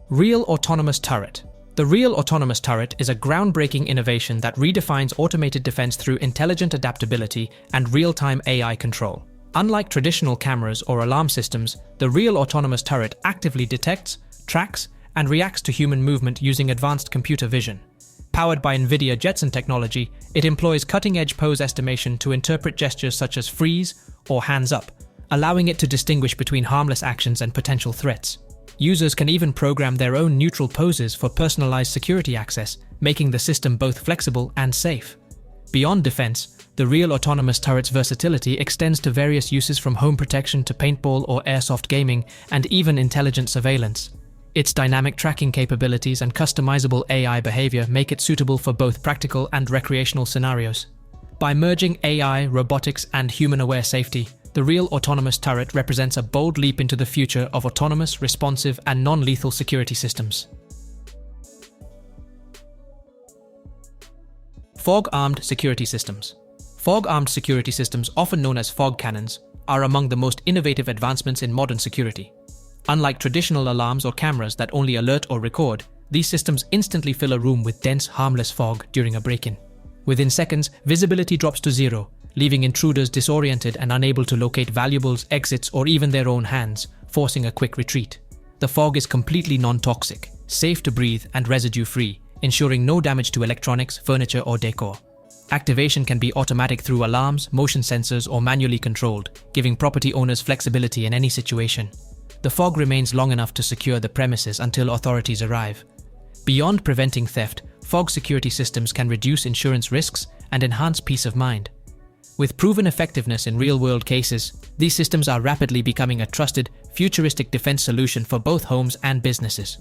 Real Autonomous Turret. The Real Autonomous Turret is a groundbreaking innovation that redefines automated defense through intelligent adaptability and real-time AI control. Unlike traditional cameras or alarm systems, the Real Autonomous Turret actively detects, tracks, and reacts to human movement using advanced computer vision. Powered by NVIDIA Jetson technology, it employs cutting-edge pose estimation to interpret gestures such as freeze or hands up, allowing it to distinguish between harmless actions and potential threats. Users can even program their own neutral poses for personalized security access, making the system both flexible and safe. Beyond defense, the Real Autonomous Turret's versatility extends to various uses from home protection to paintball or airsoft gaming, and even intelligent surveillance. Its dynamic tracking capabilities and customizable AI behavior make it suitable for both practical and recreational scenarios. By merging AI, robotics, and human-aware safety, the Real Autonomous Turret represents a bold leap into the future of autonomous, responsive, and non-lethal security systems. Fog-armed security systems. Fog-armed security systems, often known as fog cannons, are among the most innovative advancements in modern security. Unlike traditional alarms or cameras that only alert or record, these systems instantly fill a room with dense, harmless fog during a break-in. Within seconds, visibility drops to zero, leaving intruders disoriented and unable to locate valuables, exits, or even their own hands, forcing a quick retreat. The fog is completely non-toxic, safe to breathe, and residue-free, ensuring no damage to electronics, furniture, or decor. Activation can be automatic through alarms, motion sensors, or manually controlled, giving property owners flexibility in any situation. The fog remains long enough to secure the premises until authorities arrive. Beyond preventing theft, fog security systems can reduce insurance risks and enhance peace of mind. With proven effectiveness in real-world cases, these systems are rapidly becoming a trusted, futuristic defense solution for both homes and businesses.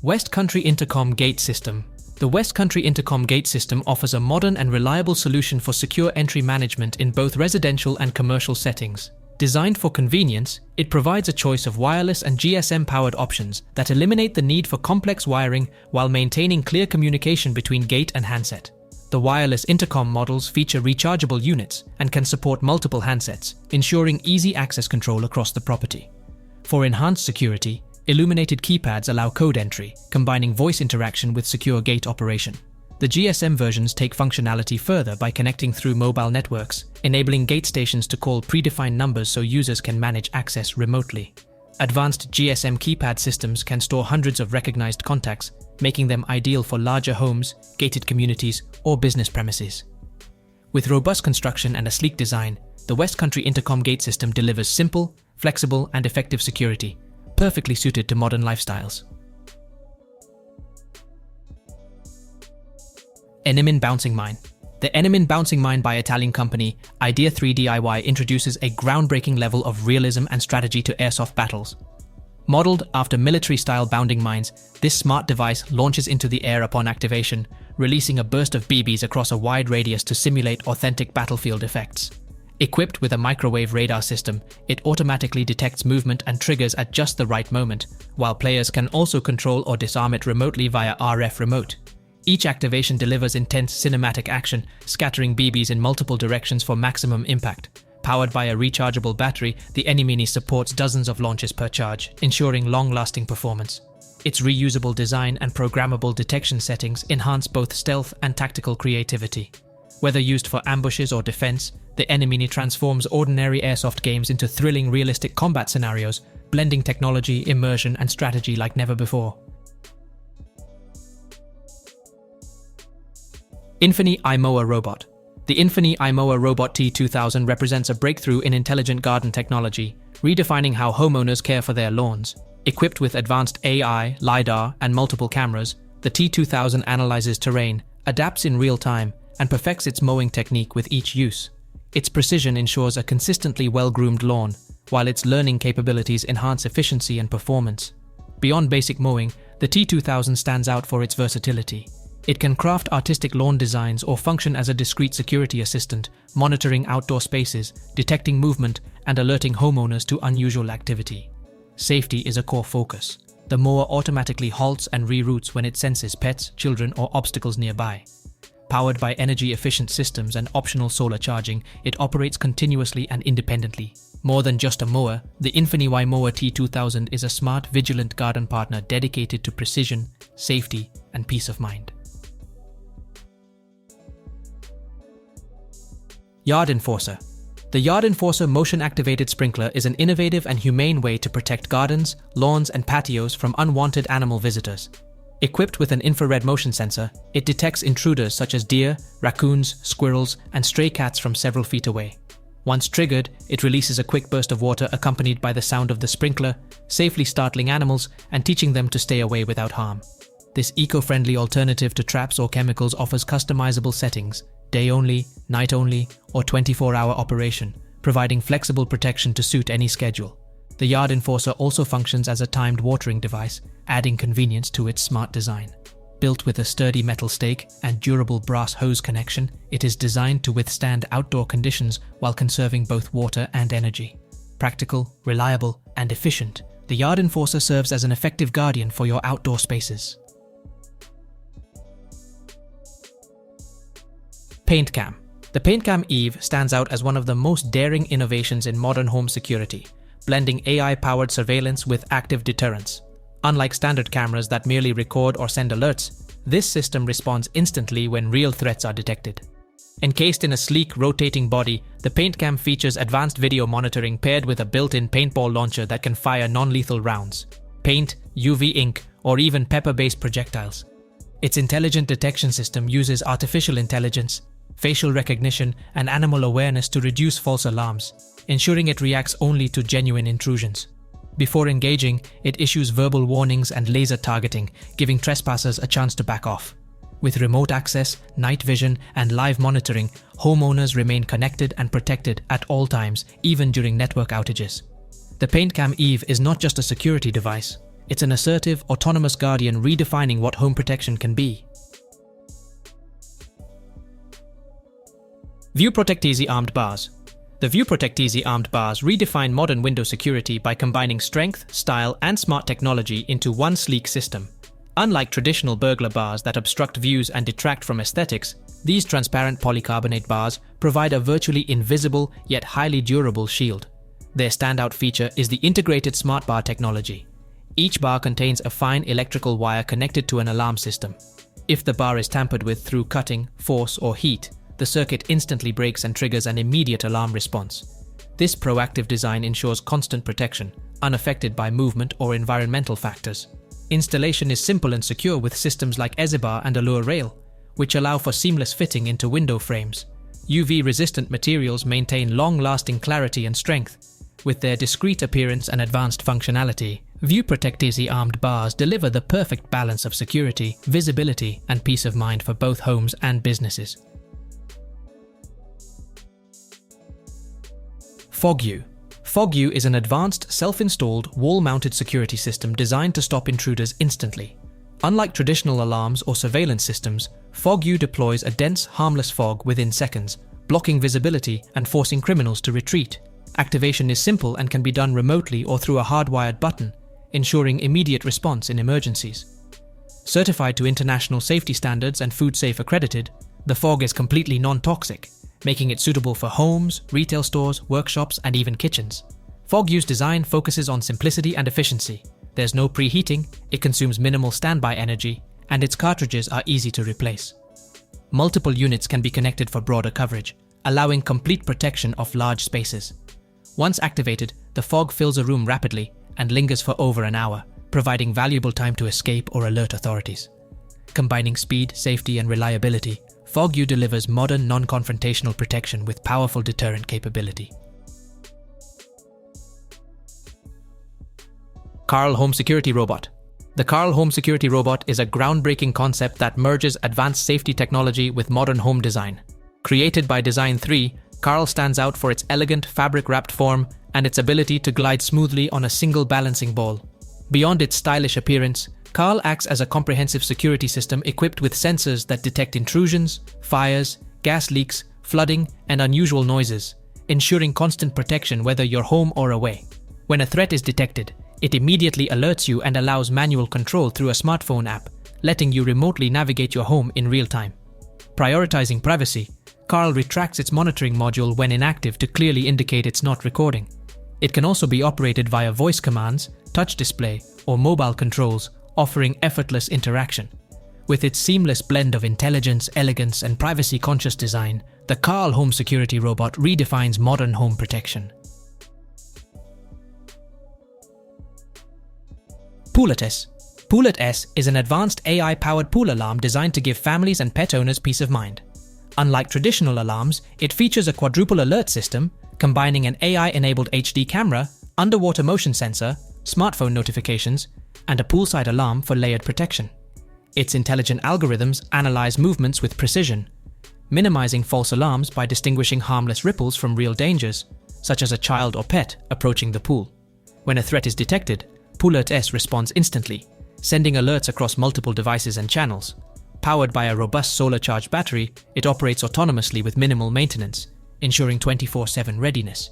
West Country Intercom Gate System. The West Country Intercom Gate System offers a modern and reliable solution for secure entry management in both residential and commercial settings. Designed for convenience, it provides a choice of wireless and GSM-powered options that eliminate the need for complex wiring while maintaining clear communication between gate and handset. The wireless intercom models feature rechargeable units and can support multiple handsets, ensuring easy access control across the property. For enhanced security, illuminated keypads allow code entry, combining voice interaction with secure gate operation. The GSM versions take functionality further by connecting through mobile networks, enabling gate stations to call predefined numbers so users can manage access remotely. Advanced GSM keypad systems can store hundreds of recognized contacts, making them ideal for larger homes, gated communities, or business premises. With robust construction and a sleek design, the West Country Intercom Gate System delivers simple, flexible, and effective security, perfectly suited to modern lifestyles. Enimine Bouncing Mine. The Enimine Bouncing Mine by Italian company Idea 3 DIY introduces a groundbreaking level of realism and strategy to airsoft battles. Modeled after military-style bounding mines, this smart device launches into the air upon activation, releasing a burst of BBs across a wide radius to simulate authentic battlefield effects. Equipped with a microwave radar system, it automatically detects movement and triggers at just the right moment, while players can also control or disarm it remotely via RF remote. Each activation delivers intense cinematic action, scattering BBs in multiple directions for maximum impact. Powered by a rechargeable battery, the Enimine supports dozens of launches per charge, ensuring long-lasting performance. Its reusable design and programmable detection settings enhance both stealth and tactical creativity. Whether used for ambushes or defense, the Enimine transforms ordinary airsoft games into thrilling, realistic combat scenarios, blending technology, immersion, and strategy like never before. INFINY I.Mower Robot. The INFINY I.Mower Robot T2000 represents a breakthrough in intelligent garden technology, redefining how homeowners care for their lawns. Equipped with advanced AI, LiDAR, and multiple cameras, the T2000 analyzes terrain, adapts in real time, and perfects its mowing technique with each use. Its precision ensures a consistently well-groomed lawn, while its learning capabilities enhance efficiency and performance. Beyond basic mowing, the T2000 stands out for its versatility. It can craft artistic lawn designs or function as a discreet security assistant, monitoring outdoor spaces, detecting movement, and alerting homeowners to unusual activity. Safety is a core focus. The mower automatically halts and reroutes when it senses pets, children, or obstacles nearby. Powered by energy-efficient systems and optional solar charging, it operates continuously and independently, More than just a mower, the INFINY I.Mower T2000 is a smart, vigilant garden partner dedicated to precision, safety, and peace of mind. Yard Enforcer. The Yard Enforcer motion-activated sprinkler is an innovative and humane way to protect gardens, lawns, and patios from unwanted animal visitors. Equipped with an infrared motion sensor, it detects intruders such as deer, raccoons, squirrels, and stray cats from several feet away. Once triggered, it releases a quick burst of water accompanied by the sound of the sprinkler, safely startling animals and teaching them to stay away without harm. This eco-friendly alternative to traps or chemicals offers customizable settings, day only, night only, or 24-hour operation, providing flexible protection to suit any schedule. The Yard Enforcer also functions as a timed watering device, adding convenience to its smart design. Built with a sturdy metal stake and durable brass hose connection, it is designed to withstand outdoor conditions while conserving both water and energy. Practical, reliable, and efficient, the Yard Enforcer serves as an effective guardian for your outdoor spaces. PaintCam. The PaintCam Eve stands out as one of the most daring innovations in modern home security, blending AI-powered surveillance with active deterrence. Unlike standard cameras that merely record or send alerts, this system responds instantly when real threats are detected. Encased in a sleek, rotating body, the PaintCam features advanced video monitoring paired with a built-in paintball launcher that can fire non-lethal rounds, paint, UV ink, or even pepper-based projectiles. Its intelligent detection system uses artificial intelligence, facial recognition, and animal awareness to reduce false alarms, ensuring it reacts only to genuine intrusions. Before engaging, it issues verbal warnings and laser targeting, giving trespassers a chance to back off. With remote access, night vision, and live monitoring, homeowners remain connected and protected at all times, even during network outages. The PaintCam Eve is not just a security device, it's an assertive, autonomous guardian redefining what home protection can be. View ProtectEzi Armed Bars. The View ProtectEzi armed bars redefine modern window security by combining strength, style, and smart technology into one sleek system. Unlike traditional burglar bars that obstruct views and detract from aesthetics, these transparent polycarbonate bars provide a virtually invisible yet highly durable shield. Their standout feature is the integrated smart bar technology. Each bar contains a fine electrical wire connected to an alarm system. If the bar is tampered with through cutting, force, or heat, the circuit instantly breaks and triggers an immediate alarm response. This proactive design ensures constant protection, unaffected by movement or environmental factors. Installation is simple and secure with systems like EziBar and Allure Rail, which allow for seamless fitting into window frames. UV-resistant materials maintain long-lasting clarity and strength. With their discreet appearance and advanced functionality, View ProtectEzi armed bars deliver the perfect balance of security, visibility, and peace of mind for both homes and businesses. FoggYou. FoggYou is an advanced, self-installed, wall-mounted security system designed to stop intruders instantly. Unlike traditional alarms or surveillance systems, FoggYou deploys a dense, harmless fog within seconds, blocking visibility and forcing criminals to retreat. Activation is simple and can be done remotely or through a hardwired button, ensuring immediate response in emergencies. Certified to international safety standards and food-safe accredited, the fog is completely non-toxic, making it suitable for homes, retail stores, workshops, and even kitchens. FoggYou's design focuses on simplicity and efficiency. There's no preheating, it consumes minimal standby energy, and its cartridges are easy to replace. Multiple units can be connected for broader coverage, allowing complete protection of large spaces. Once activated, the fog fills a room rapidly and lingers for over an hour, providing valuable time to escape or alert authorities. Combining speed, safety, and reliability, FoggYou delivers modern, non-confrontational protection with powerful deterrent capability. Carl Home Security Robot. The Carl Home Security Robot is a groundbreaking concept that merges advanced safety technology with modern home design. Created by Design 3, Carl stands out for its elegant, fabric-wrapped form and its ability to glide smoothly on a single balancing ball. Beyond its stylish appearance, Carl acts as a comprehensive security system equipped with sensors that detect intrusions, fires, gas leaks, flooding, and unusual noises, ensuring constant protection whether you're home or away. When a threat is detected, it immediately alerts you and allows manual control through a smartphone app, letting you remotely navigate your home in real time. Prioritizing privacy, Carl retracts its monitoring module when inactive to clearly indicate it's not recording. It can also be operated via voice commands, touch display, or mobile controls, offering effortless interaction. With its seamless blend of intelligence, elegance, and privacy-conscious design, the Carl home security robot redefines modern home protection. Poolert S. Poolert S is an advanced AI-powered pool alarm designed to give families and pet owners peace of mind. Unlike traditional alarms, it features a quadruple alert system, combining an AI-enabled HD camera, underwater motion sensor, smartphone notifications, and a poolside alarm for layered protection. Its intelligent algorithms analyze movements with precision, minimizing false alarms by distinguishing harmless ripples from real dangers, such as a child or pet approaching the pool. When a threat is detected, Poolert S responds instantly, sending alerts across multiple devices and channels. Powered by a robust solar-charged battery, it operates autonomously with minimal maintenance, ensuring 24/7 readiness.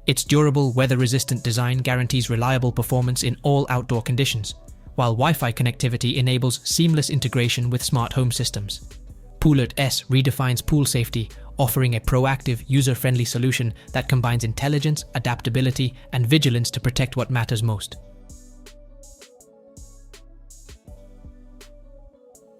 Its durable, weather-resistant design guarantees reliable performance in all outdoor conditions, while Wi-Fi connectivity enables seamless integration with smart home systems. Poolert S redefines pool safety, offering a proactive, user-friendly solution that combines intelligence, adaptability, and vigilance to protect what matters most.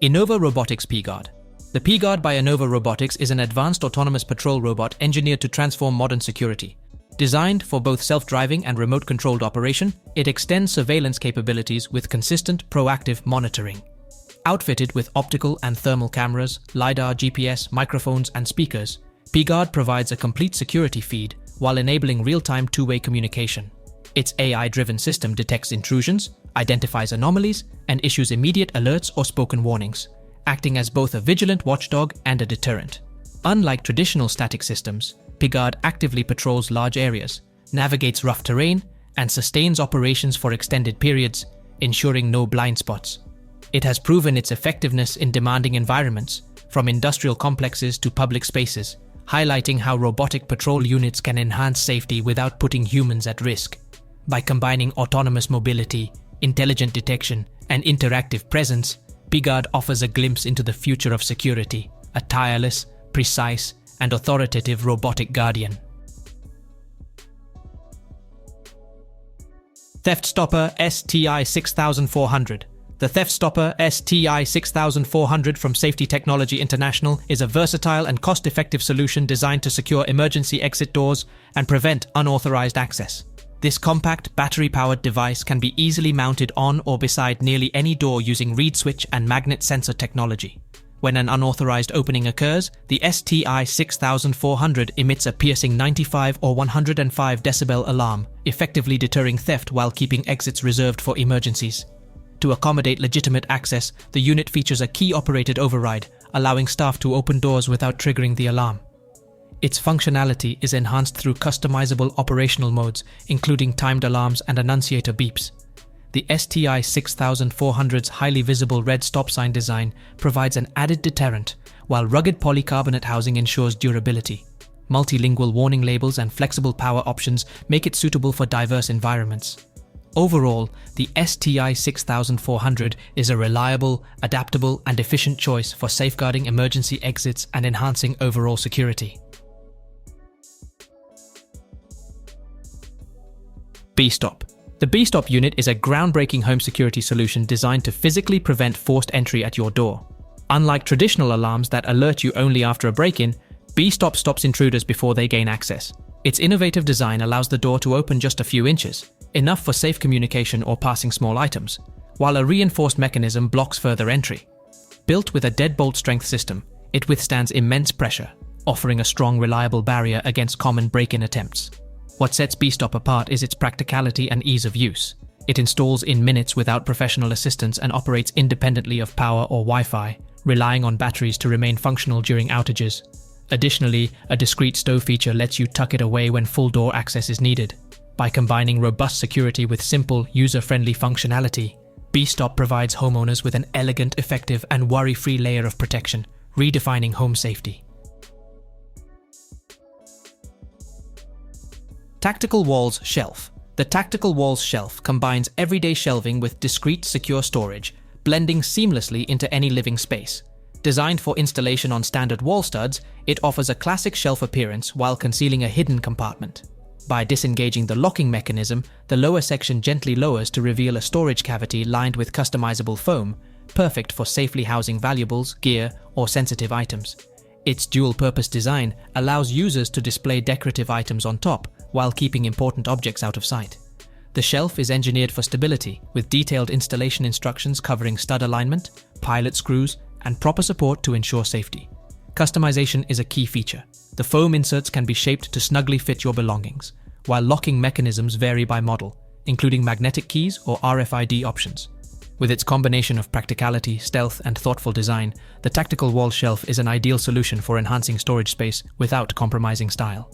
Enova Robotics PGuard. The PGuard by Enova Robotics is an advanced autonomous patrol robot engineered to transform modern security. Designed for both self-driving and remote-controlled operation, it extends surveillance capabilities with consistent, proactive monitoring. Outfitted with optical and thermal cameras, LiDAR, GPS, microphones, and speakers, PGuard provides a complete security feed while enabling real-time two-way communication. Its AI-driven system detects intrusions, identifies anomalies, and issues immediate alerts or spoken warnings, acting as both a vigilant watchdog and a deterrent. Unlike traditional static systems, PGuard actively patrols large areas, navigates rough terrain, and sustains operations for extended periods, ensuring no blind spots. It has proven its effectiveness in demanding environments, from industrial complexes to public spaces, highlighting how robotic patrol units can enhance safety without putting humans at risk. By combining autonomous mobility, intelligent detection, and interactive presence, PGuard offers a glimpse into the future of security, a tireless, precise, and authoritative robotic guardian. Theft Stopper STI 6400. The Theft Stopper STI 6400 from Safety Technology International is a versatile and cost-effective solution designed to secure emergency exit doors and prevent unauthorized access. This compact, battery-powered device can be easily mounted on or beside nearly any door using reed switch and magnet sensor technology. When an unauthorized opening occurs, the STI 6400 emits a piercing 95 or 105 decibel alarm, effectively deterring theft while keeping exits reserved for emergencies. To accommodate legitimate access, the unit features a key-operated override, allowing staff to open doors without triggering the alarm. Its functionality is enhanced through customizable operational modes, including timed alarms and annunciator beeps. The STI 6400's highly visible red stop sign design provides an added deterrent, while rugged polycarbonate housing ensures durability. Multilingual warning labels and flexible power options make it suitable for diverse environments. Overall, the STI 6400 is a reliable, adaptable, and efficient choice for safeguarding emergency exits and enhancing overall security. BeeStop. The BeeStop unit is a groundbreaking home security solution designed to physically prevent forced entry at your door. Unlike traditional alarms that alert you only after a break-in, BeeStop stops intruders before they gain access. Its innovative design allows the door to open just a few inches, enough for safe communication or passing small items, while a reinforced mechanism blocks further entry. Built with a deadbolt strength system, it withstands immense pressure, offering a strong, reliable barrier against common break-in attempts. What sets BeeStop apart is its practicality and ease of use. It installs in minutes without professional assistance and operates independently of power or Wi-Fi, relying on batteries to remain functional during outages. Additionally, a discrete stow feature lets you tuck it away when full door access is needed. By combining robust security with simple, user-friendly functionality, BeeStop provides homeowners with an elegant, effective, and worry-free layer of protection, redefining home safety. Tactical Walls Shelf. The Tactical Walls Shelf combines everyday shelving with discrete, secure storage, blending seamlessly into any living space. Designed for installation on standard wall studs, it offers a classic shelf appearance while concealing a hidden compartment. By disengaging the locking mechanism, the lower section gently lowers to reveal a storage cavity lined with customizable foam, perfect for safely housing valuables, gear, or sensitive items. Its dual-purpose design allows users to display decorative items on top while keeping important objects out of sight. The shelf is engineered for stability, with detailed installation instructions covering stud alignment, pilot screws, and proper support to ensure safety. Customization is a key feature. The foam inserts can be shaped to snugly fit your belongings, while locking mechanisms vary by model, including magnetic keys or RFID options. With its combination of practicality, stealth, and thoughtful design, the tactical wall shelf is an ideal solution for enhancing storage space without compromising style.